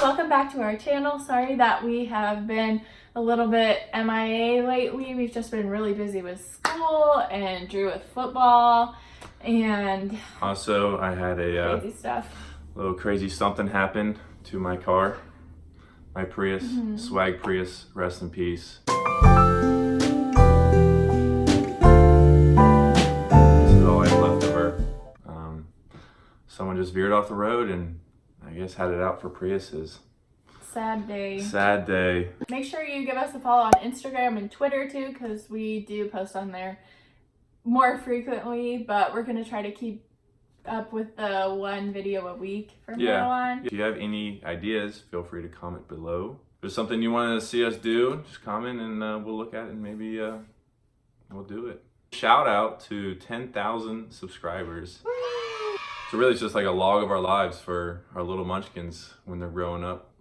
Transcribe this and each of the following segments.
welcome back to our channel. Sorry that we have been a little bit MIA lately. We've just been really busy with school and Drue with football and also I had a crazy stuff. Little crazy something happened to my car, my Prius, swag Prius, rest in peace. This is all I have left of her. Someone just veered off the road and I guess had it out for Priuses. Sad day. Sad day. Make sure you give us a follow on Instagram and Twitter too, because we do post on there more frequently, but we're going to try to keep up with the one video a week from now on. If you have any ideas, feel free to comment below. If there's something you want to see us do, just comment and we'll look at it and maybe we'll do it. Shout out to 10,000 subscribers. So really it's just like a log of our lives for our little munchkins when they're growing up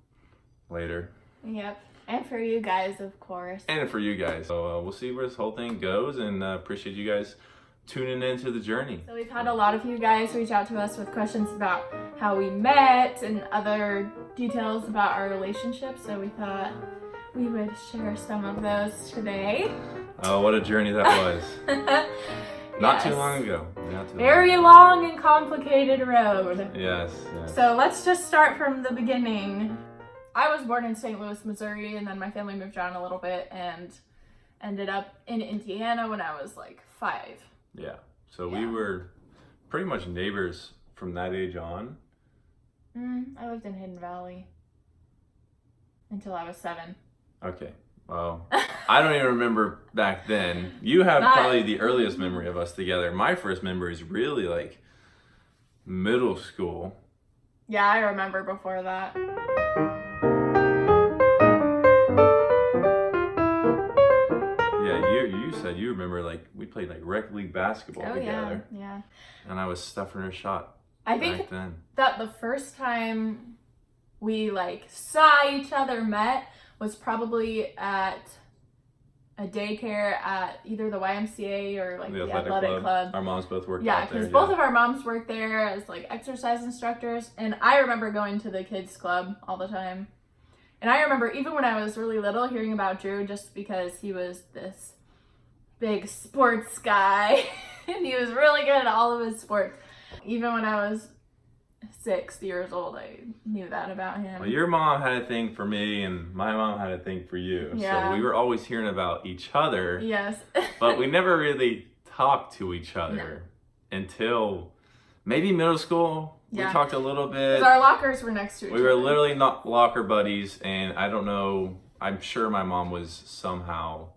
later. Yep. And for you guys, of course. And for you guys. So we'll see where this whole thing goes and appreciate you guys tuning into the journey. So we've had a lot of you guys reach out to us with questions about how we met and other details about our relationship. So we thought we would share some of those today. Oh, what a journey that was. Not too long ago. Very long and complicated road. Yes. So let's just start from the beginning. I was born in St. Louis, Missouri, and then my family moved around a little bit and ended up in Indiana when I was like 5. Yeah. So we were pretty much neighbors from that age on. I lived in Hidden Valley until I was 7. Okay. Well, I don't even remember back then. You have probably the earliest memory of us together. My first memory is really like middle school. Yeah, I remember before that. Yeah, you said you remember like we played like rec league basketball together. Yeah. And I was stuffing her shot. I think back then. that the first time we like saw each other met was probably at a daycare at either the YMCA or like the athletic club. Our moms both worked out there. Yeah, because both of our moms worked there as like exercise instructors. And I remember going to the kids club all the time. And I remember even when I was really little hearing about Drue just because he was this big sports guy and he was really good at all of his sports. Even when I was 6 years old, I knew that about him. Well, your mom had a thing for me and my mom had a thing for you. Yeah. So we were always hearing about each other. Yes. But we never really talked to each other until maybe middle school. Yeah. We talked a little bit. Because our lockers were next to each other. We were literally not locker buddies, and I don't know, I'm sure my mom was somehow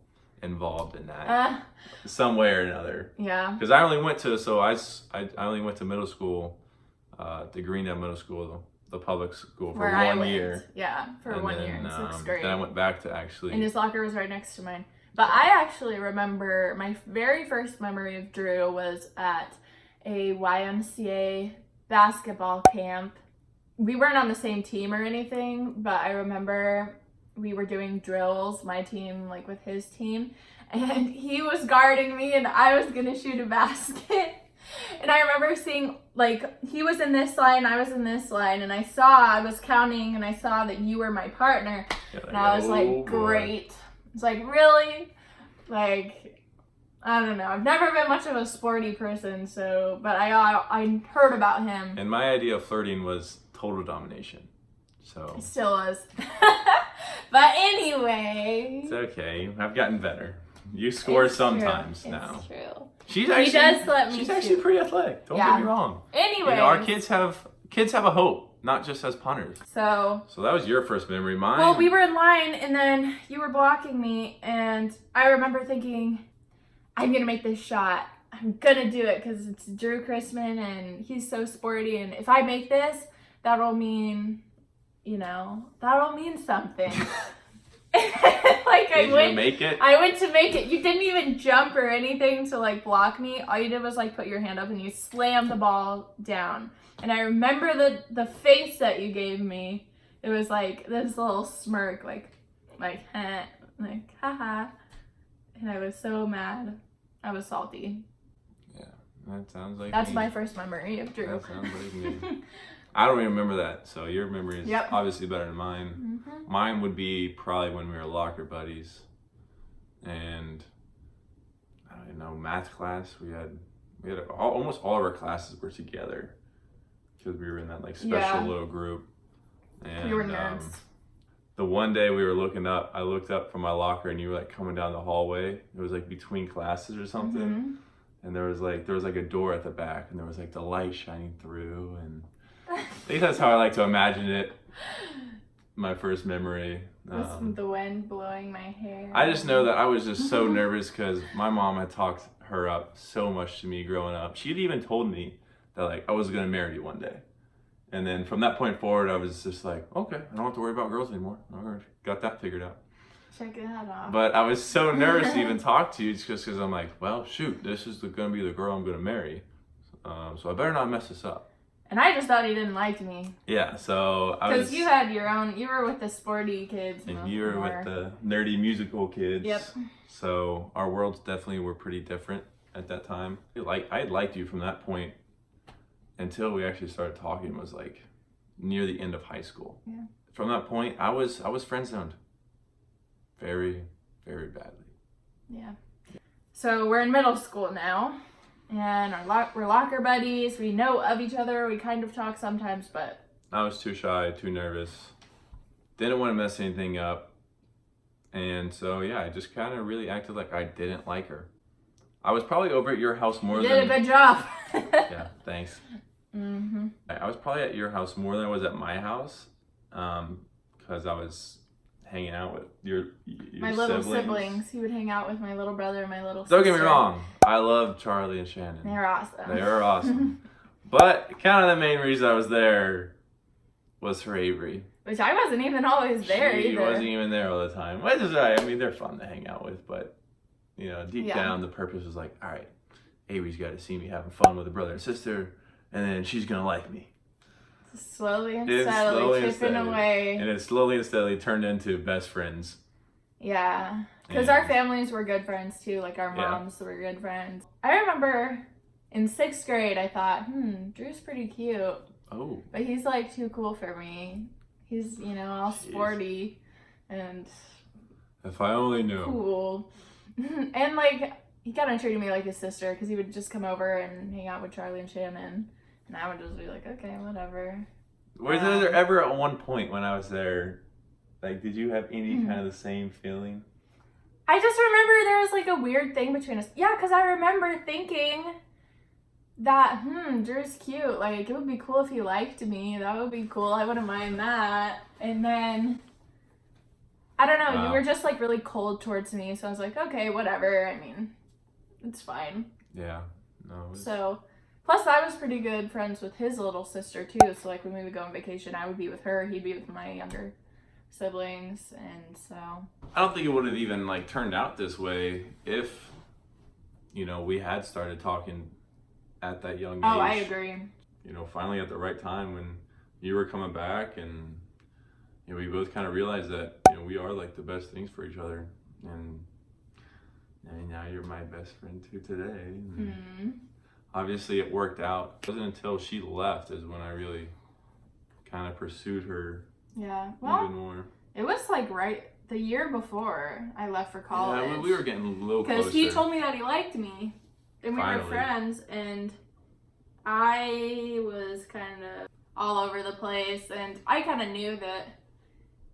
involved in that. Some way or another. Yeah. Because I only went to, I only went to middle school, to Greendale Middle School, the public school, for Where 1 year. Yeah, for 1 year in 6th grade. Then I went back to actually. And his locker was right next to mine. But I actually remember my very first memory of Drue was at a YMCA basketball camp. We weren't on the same team or anything, but I remember we were doing drills, my team like with his team, and he was guarding me and I was gonna shoot a basket. And I remember seeing, like, he was in this line, I was in this line, and I was counting, and I saw that you were my partner. And I was like, great. It's like, really? Like, I don't know. I've never been much of a sporty person, so, but I heard about him. And my idea of flirting was total domination. So. It still is. But anyway. It's okay. I've gotten better. You score sometimes now. It's true. She's actually, he does let me she's actually pretty athletic. Don't get me wrong. Anyway, you know, our kids have a hope, not just as punters. So that was your first memory. Mine. Well, we were in line, and then you were blocking me, and I remember thinking, I'm gonna make this shot. I'm gonna do it because it's Drue Chrisman, and he's so sporty. And if I make this, that'll mean, that'll mean something. Like I went to make it. You didn't even jump or anything to like block me. All you did was like put your hand up and you slammed the ball down. And I remember the face that you gave me. It was like this little smirk, like haha. And I was so mad. I was salty. Yeah, that sounds like That's my first memory of Drue. That sounds like me. I don't even remember that. So your memory is Yep. obviously better than mine. Mm-hmm. Mine would be probably when we were locker buddies. And I don't even know, math class. We had almost all of our classes were together because we were in that like special little group. And You were nerds. the one day we were I looked up from my locker and you were like coming down the hallway. It was like between classes or something. Mm-hmm. And there was like a door at the back and there was like the light shining through, and I think that's how I like to imagine it. My first memory. With the wind blowing my hair. I just know that I was just so nervous because my mom had talked her up so much to me growing up. She'd even told me that like I was gonna marry you one day. And then from that point forward, I was just like, okay, I don't have to worry about girls anymore. I got that figured out. Check that off. But I was so nervous to even talk to you just because I'm like, well, shoot, this is going to be the girl I'm going to marry. So I better not mess this up. And I just thought he didn't like me. Yeah, so I was... Because you had your own, you were with the sporty kids. And you were with the nerdy musical kids. Yep. So our worlds definitely were pretty different at that time. I liked you from that point until we actually started talking. It was like near the end of high school. Yeah. From that point, I was friend zoned. Very, very badly. Yeah. So we're in middle school now, and we're locker buddies. We know of each other. We kind of talk sometimes, but... I was too shy, too nervous. Didn't want to mess anything up. And so, yeah, I just kind of really acted like I didn't like her. I was probably over at your house more You did a good job. Yeah, thanks. Mm-hmm. I was probably at your house more than I was at my house. Because I was hanging out with your my little siblings. He would hang out with my little brother and my little sister. Don't get me wrong. I love Charlie and Shannon. They're awesome. They are awesome. But kind of the main reason I was there was for Avery. Which I wasn't even always there She either. wasn't even there all the time. Which is right. I mean, they're fun to hang out with. But, you know, deep down, the purpose was like, all right, Avery's got to see me having fun with a brother and sister. And then she's going to like me. Slowly and steadily chipping away. And it slowly and steadily turned into best friends. Yeah. Because our families were good friends too. Like our moms were good friends. I remember in 6th grade, I thought, Drew's pretty cute. Oh. But he's like too cool for me. He's, you know, all sporty and if I only knew. Cool. And like, he kind of treated me like his sister because he would just come over and hang out with Charlie and Shannon. And I would just be like, okay, whatever. Was there ever at one point when I was there, like, did you have any kind of the same feeling? I just remember there was like a weird thing between us. Yeah, because I remember thinking that, Drew's cute. Like, it would be cool if he liked me. That would be cool. I wouldn't mind that. And then, I don't know, you were just like really cold towards me. So I was like, okay, whatever. I mean, it's fine. Yeah. No. So... Plus, I was pretty good friends with his little sister, too. So, like, when we would go on vacation, I would be with her. He'd be with my younger siblings. And so... I don't think it would have even, like, turned out this way if, you know, we had started talking at that young age. Oh, I agree. You know, finally at the right time when you were coming back and, you know, we both kind of realized that, you know, we are, like, the best things for each other. And I mean, now you're my best friend, too, today. Mm-hmm. Obviously, it worked out. It wasn't until she left is when I really kind of pursued her even more. It was like the year before I left for college. Yeah, we were getting a little closer. Because he told me that he liked me. And we were friends. And I was kind of all over the place. And I kind of knew that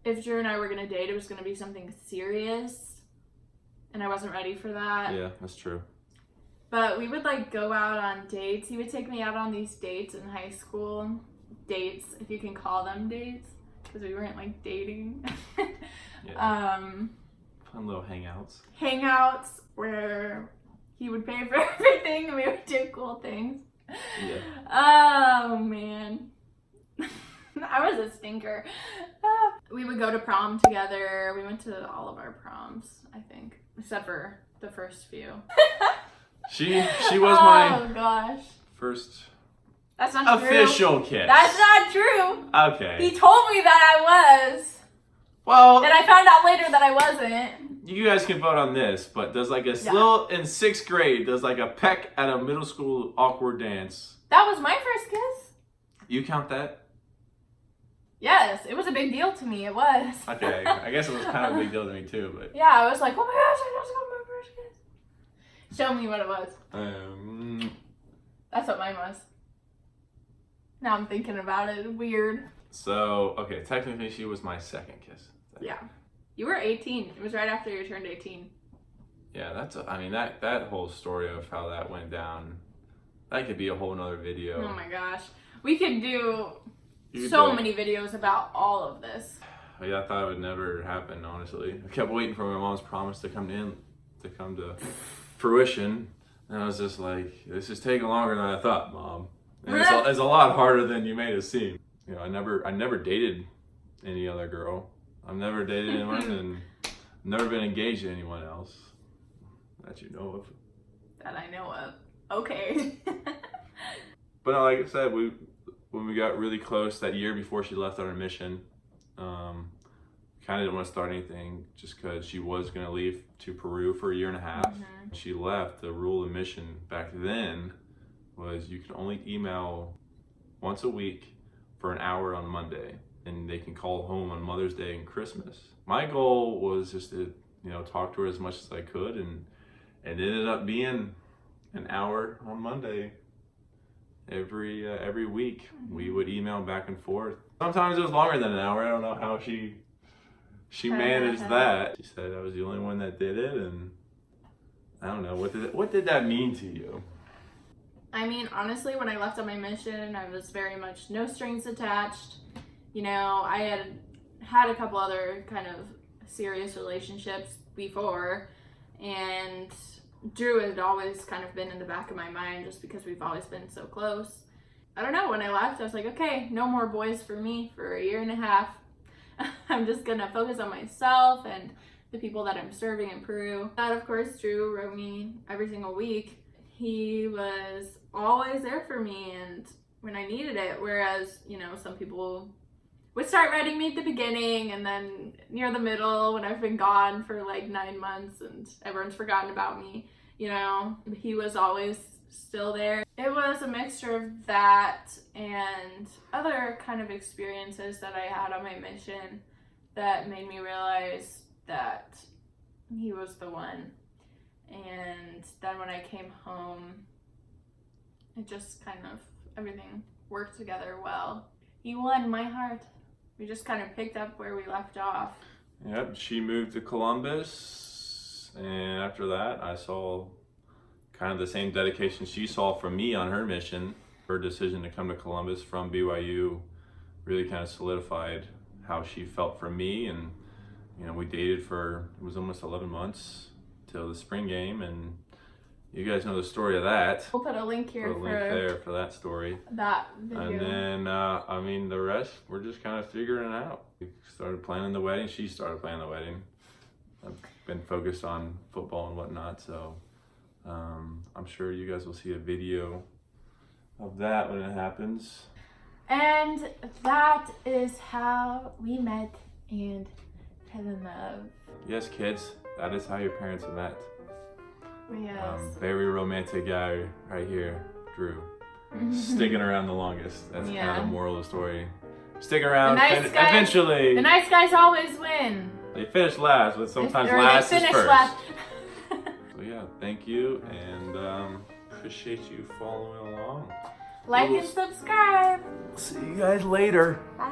if Drew and I were going to date, it was going to be something serious. And I wasn't ready for that. Yeah, that's true. But we would like go out on dates. He would take me out on these dates in high school. Dates, if you can call them dates. Because we weren't like dating. Fun little hangouts. Hangouts where he would pay for everything and we would do cool things. Yeah. Oh man. I was a stinker. We would go to prom together. We went to all of our proms, I think. Except for the first few. She was my first That's not official true. kiss. That's not true. Okay. He told me that I was. Well, and I found out later that I wasn't. You guys can vote on this, but does like a little in 6th grade, does like a peck at a middle school awkward dance. That was my first kiss. You count that? Yes, it was a big deal to me. It was. Okay, I guess it was kind of a big deal to me too, but. Yeah, I was like, oh my gosh, I just got my first kiss. Show me what it was. That's what mine was. Now I'm thinking about it. Weird. So, okay, technically she was my second kiss. Yeah. You were 18. It was right after you turned 18. Yeah, that whole story of how that went down, that could be a whole nother video. Oh my gosh. We could do many videos about all of this. Yeah, I thought it would never happen, honestly. I kept waiting for my mom's promise to come to fruition. And I was just like, this is taking longer than I thought, Mom. And it's a lot harder than you made it seem. You know, I never dated any other girl. I've never dated anyone and never been engaged to anyone else that you know of. That I know of. Okay. But no, like I said, when we got really close that year before she left on her mission, kind of didn't want to start anything just because she was going to leave to Peru for a year and a half. Mm-hmm. She left. The rule of mission back then was you could only email once a week for an hour on Monday, and they can call home on Mother's Day and Christmas. My goal was just to, talk to her as much as I could, and it ended up being an hour on Monday every week. We would email back and forth. Sometimes it was longer than an hour. I don't know how she managed that. She said I was the only one that did it, and I don't know, what did that mean to you? I mean, honestly, when I left on my mission, I was very much no strings attached. I had a couple other kind of serious relationships before, and Drue had always kind of been in the back of my mind just because we've always been so close. I don't know, when I left, I was like, okay, no more boys for me for a year and a half. I'm just gonna focus on myself and the people that I'm serving in Peru. That, of course, Drue wrote me every single week. He was always there for me and when I needed it, whereas, some people would start writing me at the beginning and then near the middle when I've been gone for like 9 months and everyone's forgotten about me, he was always still there. It was a mixture of that and other kind of experiences that I had on my mission that made me realize that he was the one. And then when I came home, it just kind of, everything worked together well. He won my heart. We just kind of picked up where we left off. Yep, she moved to Columbus, and after that, I saw kind of the same dedication she saw from me on her mission. Her decision to come to Columbus from BYU really kind of solidified how she felt for me, and we dated for, it was almost 11 months till the spring game, and you guys know the story of that. We'll put a link here for that story. That video. And then, the rest, we're just kind of figuring it out. We started planning the wedding. She started planning the wedding. I've been focused on football and whatnot, so I'm sure you guys will see a video of that when it happens. And that is how we met and fell in love. Yes, kids, that is how your parents met. Yes. Very romantic guy right here, Drue. Sticking around the longest. That's kind of the moral of the story. Stick around, eventually. The nice guys always win. They finish last, but sometimes last is first. So yeah, thank you, and appreciate you following along. Like and subscribe. See you guys later. Bye.